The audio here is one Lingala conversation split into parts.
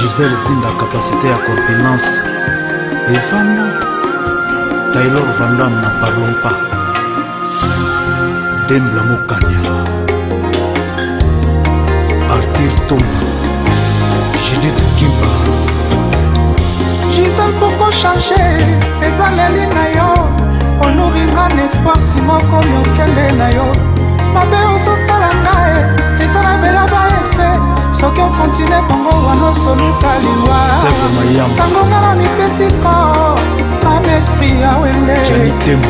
Gisèle Zinda, capacité à corpulence. Et Vanda, Taylor Vandam, n'en parlons pas. Dembla Mokanya, Arthur Tomba, Judith Kimba. Gisèle, pourquoi changer? Ezaleli na yo, onoringa n'espoir si moko yokende na yo. Mabe ozosala ngai, ezala bela ba efe. Soki okontinue bongo wana osoluka liwa. Tango nga na mipesiko, ame esprit ya wende.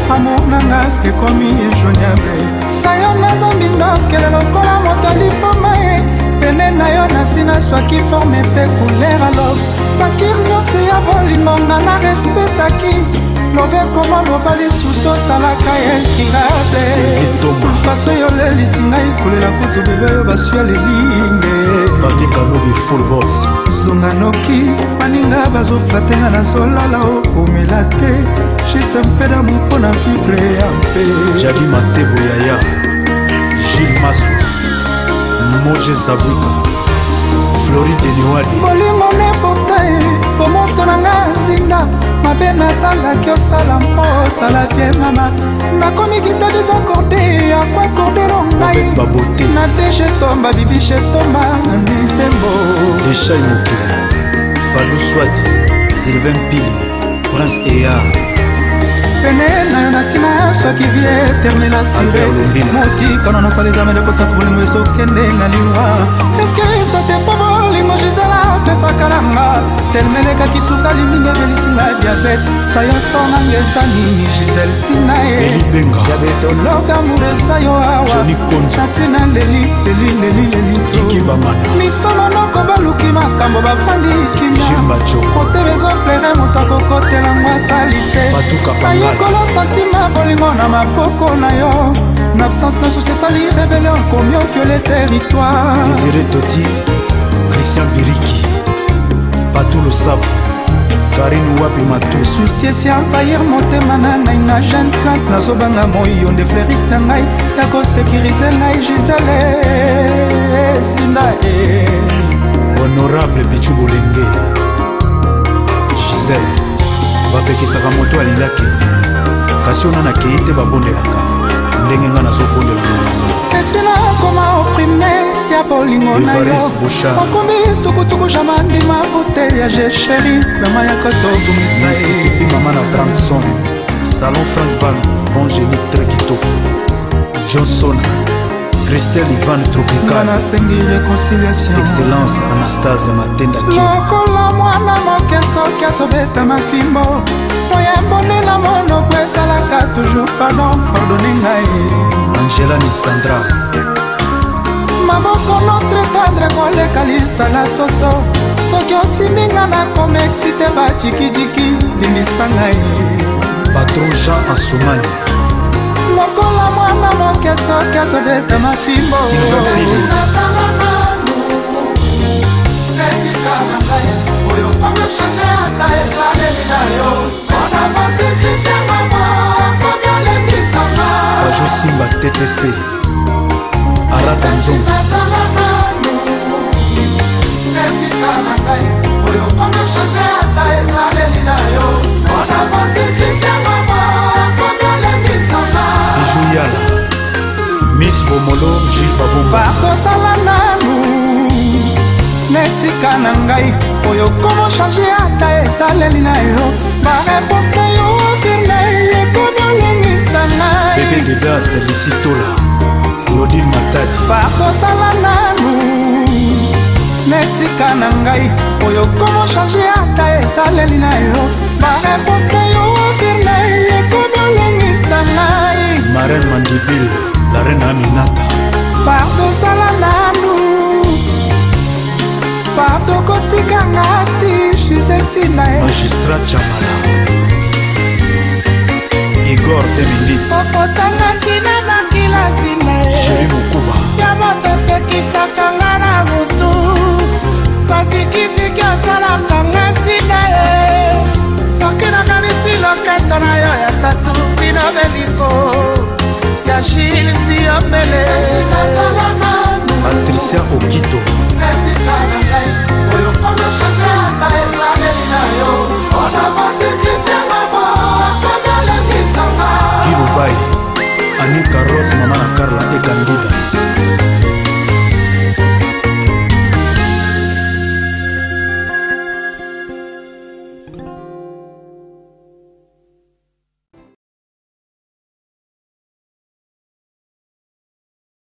Amour nanga ekomi ejoignable. Sayo naza mbindokele lokola moto lipoma ye. Pene na yo nasina swaki forme pe couleur alo. Bakir nyonso ya bolingo nga na respectaki. Love koma lobali susu osalaka ye kirable. Faso yo lelisi ngai kolela kutu bebe yo basua lelinge. Papi Kanobi full boss. Zonga noki baninga bazoflatenga na zolala okomela te. Juste mpe d'amour mpo na vivre ya mpe. Jadi Matebo Yaya, Gilles Massou, Moje Zabwika, Floride Niwadi. Bolingo nepota e, pomoto na nga zinda. Mabe nazalaki osala mpo osala bien mama. Nakomi kita desakorde akwa kordero ngai. Na deje tomba bibishe tomba na nitembo. Desha Imokili, Fallou Swadi, Sylvain Pili, Prince Ea. Pene na yo nasina soki vie éternel asire. Mosi kono nasala examen de conscience bolingo esokende na liwa. Eske esote po bolingo Gisela pesaka nanga. Telmelekaki suka liminga belisinga diabete. Sayo sonanga eza nini Gisele sina ye. Diabete ologa amour eza yo awa. Nasina leli miso monoko baluki makambo bafandi kimia. Kote bezoplere moto akokotela ngo asali te. Kolo santima bolingo na mapoko na yo. Na absence na souci esali rebellion komi oviole territoire. Désiré Toti, Christian Biriki, Patou Le Sabo, Karine Wapi Matou. Souci esi envahir motema na ngai na jeune plante. Nazobanga moyo nde fleuriste ngai ya kosekirize ngai Gisele sinda e. Honorable Bichu Bolenge, Gisèle bapekisaka moto alingaki kasi ona nakei te babondelaka ndenge nga nazobondela esila koma oprime ya bolingo na yo okomi tukutuku jamandima bote ya jesheri mama ya kotobumisa sisipi mama na Branson salon Frank Ban bon génie très kitoko Johnson Christelle Ivan Tropical nasengi réconciliation excellence Anastase Matenda lokola mwana moke soki azobeta mafimbo oya mbonela monoko esalaka toujours pardonne ngai Angela Nisandra maboko notre tendre koleka lisala soso soki osimbinga na komexite bajikijiki limbisa ngai Patron Jean Asomani lokola mwana moke soki azobeta mafimbo Bajo Simba TTC Arata Nzongo Ijouyala Miss Bomolo Gilles Bavumba bakosala nanu nesika na ngai oyo komo change ata esaleli na yo bareponse na yo firme ekomi olengisa ngai Bébé Deda Servici Tola Claudine Matadi bakosala nanu nesika na ngai oyo komo change ata esaleli na yo bareponse na yo firme ekomi olengisa ngai Marraine Mandibil la reine Aminata bakosala nanu pardo kotika ngati Gisele Sinae Magistrat Chamala Igor Temindi okotanga ntina makila Sinae Chéri Mokuba ya moto sekisaka nga na butu pasikisiki osalaka nga Sinae soki nakanisi loketo na yo ya tatu bino beliko ya Gilles Siomele Patricia Okito